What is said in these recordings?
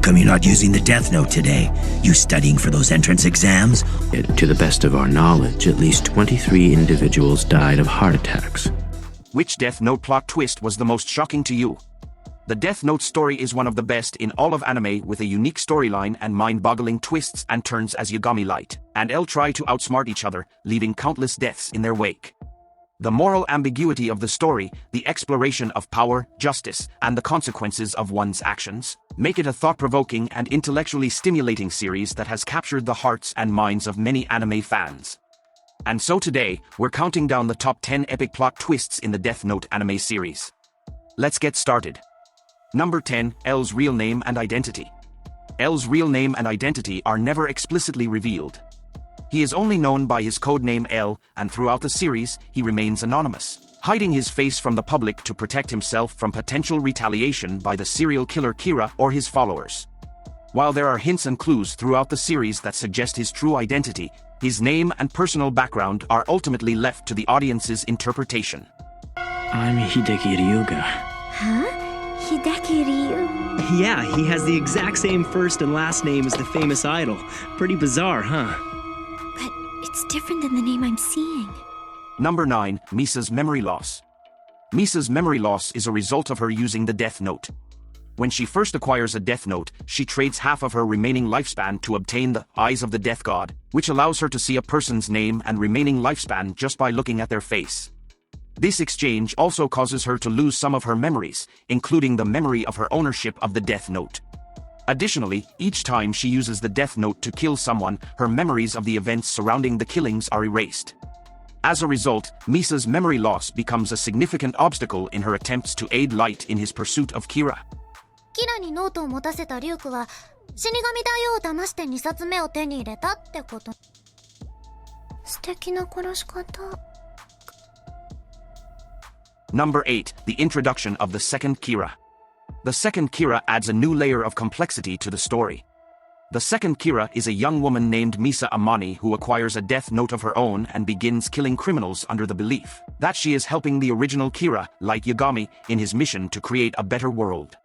come you're not using the Death Note today? You studying for those entrance exams? To the best of our knowledge, at least 23 individuals died of heart attacks. Which Death Note plot twist was the most shocking to you? The Death Note story is one of the best in all of anime, with a unique storyline and mind-boggling twists and turns as Yagami Light and L try to outsmart each other, leaving countless deaths in their wake. The moral ambiguity of the story, the exploration of power, justice, and the consequences of one's actions, make it a thought-provoking and intellectually stimulating series that has captured the hearts and minds of many anime fans. And so today, we're counting down the top 10 epic plot twists in the Death Note anime series. Let's get started. Number 10, L's real name and identity. L's real name and identity are never explicitly revealed. He is only known by his codename L, and throughout the series, he remains anonymous, hiding his face from the public to protect himself from potential retaliation by the serial killer Kira or his followers. While there are hints and clues throughout the series that suggest his true identity, his name and personal background are ultimately left to the audience's interpretation. I'm Hideki Ryuga. Huh? Hideki Ryu? Yeah, he has the exact same first and last name as the famous idol. Pretty bizarre, huh? But it's different than the name I'm seeing. Number 9, Misa's memory loss. Misa's memory loss is a result of her using the Death Note. When she first acquires a Death Note, she trades half of her remaining lifespan to obtain the Eyes of the Death God, which allows her to see a person's name and remaining lifespan just by looking at their face. This exchange also causes her to lose some of her memories, including the memory of her ownership of the Death Note. Additionally, each time she uses the Death Note to kill someone, her memories of the events surrounding the killings are erased. As a result, Misa's memory loss becomes a significant obstacle in her attempts to aid Light in his pursuit of Kira. キラにノートを持たせたリュウクは死神大王を騙して2冊目を手に入れたってこと。素敵な殺し方。Number 8, the introduction of the second Kira. The second Kira adds a new layer of complexity to the story. The second Kira is a young woman named Misa Amani who acquires a Death Note of her own and begins killing criminals under the belief that she is helping the original Kira, Light Yagami, in his mission to create a better world.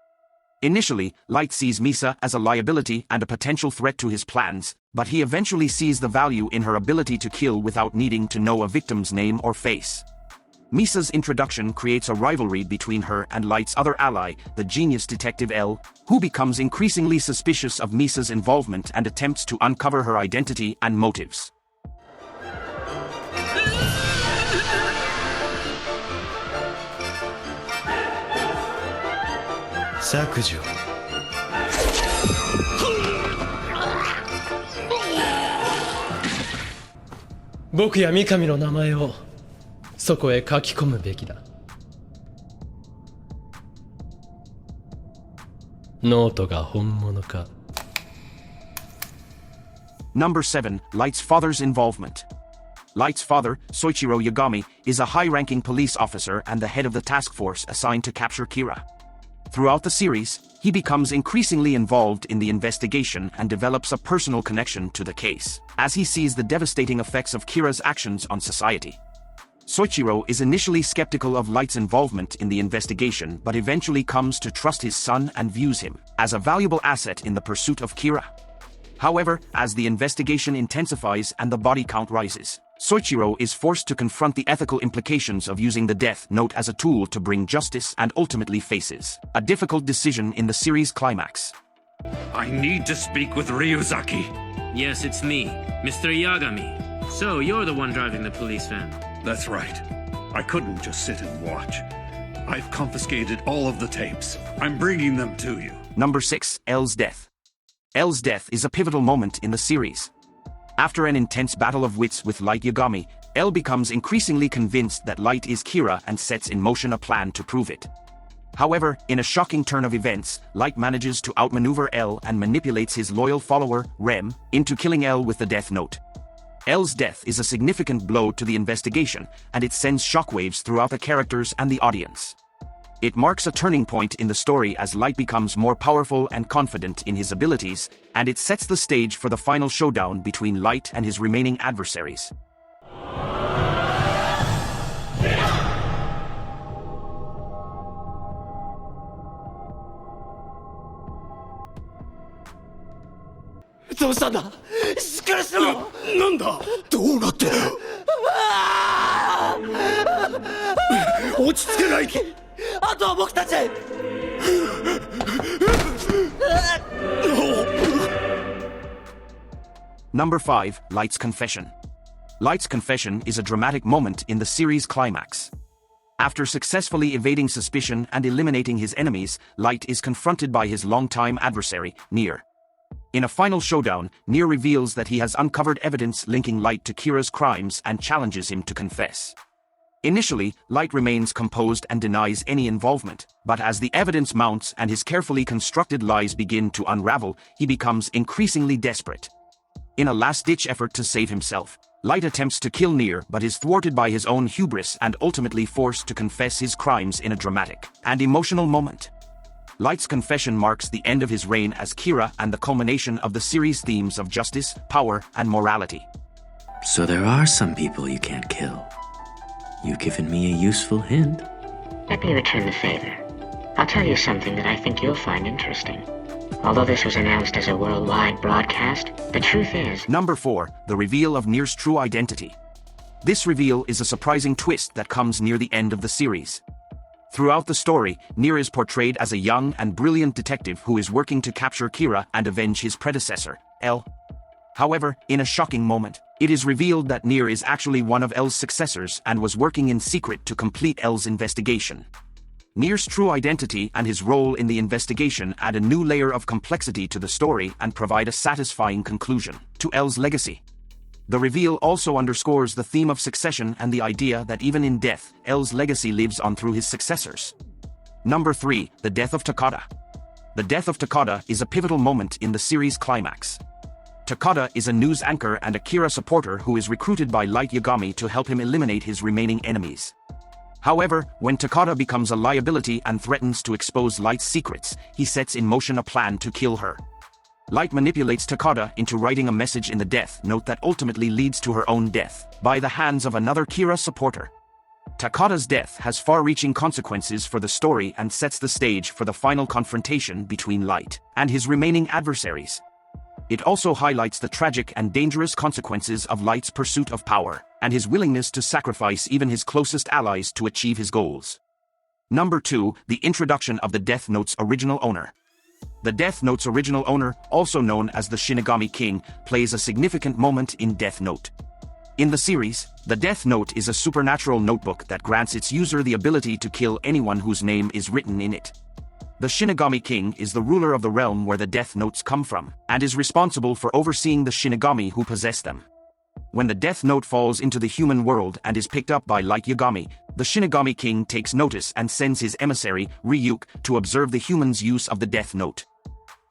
Initially, Light sees Misa as a liability and a potential threat to his plans, but he eventually sees the value in her ability to kill without needing to know a victim's name or face. Misa's introduction creates a rivalry between her and Light's other ally, the genius detective L, who becomes increasingly suspicious of Misa's involvement and attempts to uncover her identity and motives. Sakujo. Boku ya Mikami no namae o そこへ書き込むべきだ。ノートが本物か。Number 7, Light's father's involvement. Light's father, Soichiro Yagami, is a high-ranking police officer and the head of the task force assigned to capture Kira. Throughout the series, he becomes increasingly involved in the investigation and develops a personal connection to the case, as he sees the devastating effects of Kira's actions on society. Soichiro is initially skeptical of Light's involvement in the investigation but eventually comes to trust his son and views him as a valuable asset in the pursuit of Kira. However, as the investigation intensifies and the body count rises, Soichiro is forced to confront the ethical implications of using the Death Note as a tool to bring justice and ultimately faces a difficult decision in the series' climax. I need to speak with Ryuzaki. Yes, it's me, Mr. Yagami. So, you're the one driving the police van. That's right. I couldn't just sit and watch. I've confiscated all of the tapes. I'm bringing them to you. Number 6, L's death. L's death is a pivotal moment in the series. After an intense battle of wits with Light Yagami, L becomes increasingly convinced that Light is Kira and sets in motion a plan to prove it. However, in a shocking turn of events, Light manages to outmaneuver L and manipulates his loyal follower, Rem, into killing L with the Death Note. L's death is a significant blow to the investigation, and it sends shockwaves throughout the characters and the audience. It marks a turning point in the story as Light becomes more powerful and confident in his abilities, and it sets the stage for the final showdown between Light and his remaining adversaries. どうしたんだしっかりしろなんだどうなってる落ち着けないあとは僕たち Number 5, Light's Confession. Light's confession is a dramatic moment in the series' climax. After successfully evading suspicion and eliminating his enemies, Light is confronted by his longtime adversary, Nier. In a final showdown, Nier reveals that he has uncovered evidence linking Light to Kira's crimes and challenges him to confess. Initially, Light remains composed and denies any involvement, but as the evidence mounts and his carefully constructed lies begin to unravel, he becomes increasingly desperate. In a last-ditch effort to save himself, Light attempts to kill Nier but is thwarted by his own hubris and ultimately forced to confess his crimes in a dramatic and emotional moment. Light's confession marks the end of his reign as Kira and the culmination of the series' themes of justice, power, and morality. So there are some people you can't kill. You've given me a useful hint. Let me return the favor. I'll tell you something that I think you'll find interesting. Although this was announced as a worldwide broadcast, the truth is... Number 4, the reveal of Nier's true identity. This reveal is a surprising twist that comes near the end of the series. Throughout the story, Nier is portrayed as a young and brilliant detective who is working to capture Kira and avenge his predecessor, L. However, in a shocking moment, it is revealed that Nier is actually one of L's successors and was working in secret to complete L's investigation. Nier's true identity and his role in the investigation add a new layer of complexity to the story and provide a satisfying conclusion to L's legacy. The reveal also underscores the theme of succession and the idea that even in death, L's legacy lives on through his successors. Number 3, the death of Takada. The death of Takada is a pivotal moment in the series' climax. Takada is a news anchor and a Kira supporter who is recruited by Light Yagami to help him eliminate his remaining enemies. However, when Takada becomes a liability and threatens to expose Light's secrets, he sets in motion a plan to kill her. Light manipulates Takada into writing a message in the death note that ultimately leads to her own death, by the hands of another Kira supporter. Takada's death has far-reaching consequences for the story and sets the stage for the final confrontation between Light and his remaining adversaries. It also highlights the tragic and dangerous consequences of Light's pursuit of power, and his willingness to sacrifice even his closest allies to achieve his goals. Number 2, the introduction of the Death Note's original owner. The Death Note's original owner, also known as the Shinigami King, plays a significant moment in Death Note. In the series, the Death Note is a supernatural notebook that grants its user the ability to kill anyone whose name is written in it. The Shinigami King is the ruler of the realm where the Death Notes come from, and is responsible for overseeing the Shinigami who possess them. When the Death Note falls into the human world and is picked up by Light Yagami, the Shinigami King takes notice and sends his emissary, Ryuk, to observe the humans' use of the Death Note.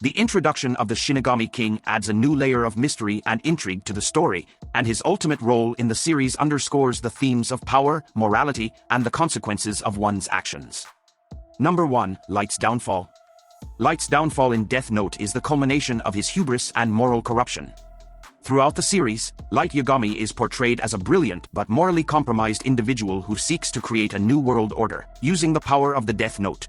The introduction of the Shinigami King adds a new layer of mystery and intrigue to the story, and his ultimate role in the series underscores the themes of power, morality, and the consequences of one's actions. Number 1, Light's downfall. Light's downfall in Death Note is the culmination of his hubris and moral corruption. Throughout the series, Light Yagami is portrayed as a brilliant but morally compromised individual who seeks to create a new world order, using the power of the Death Note.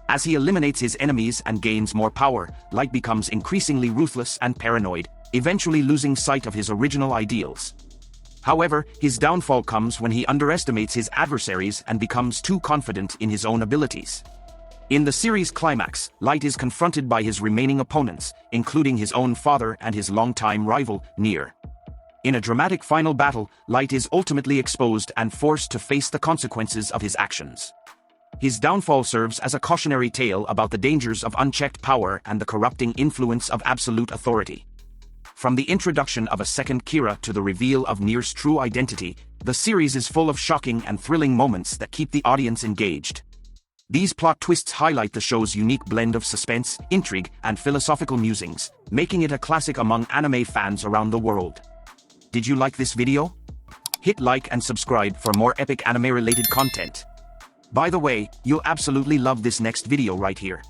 As he eliminates his enemies and gains more power, Light becomes increasingly ruthless and paranoid, eventually losing sight of his original ideals. However, his downfall comes when he underestimates his adversaries and becomes too confident in his own abilities. In the series' climax, Light is confronted by his remaining opponents, including his own father and his longtime rival, Nier. In a dramatic final battle, Light is ultimately exposed and forced to face the consequences of his actions. His downfall serves as a cautionary tale about the dangers of unchecked power and the corrupting influence of absolute authority. From the introduction of a second Kira to the reveal of Nier's true identity, the series is full of shocking and thrilling moments that keep the audience engaged. These plot twists highlight the show's unique blend of suspense, intrigue, and philosophical musings, making it a classic among anime fans around the world. Did you like this video? Hit like and subscribe for more epic anime-related content. By the way, you'll absolutely love this next video right here.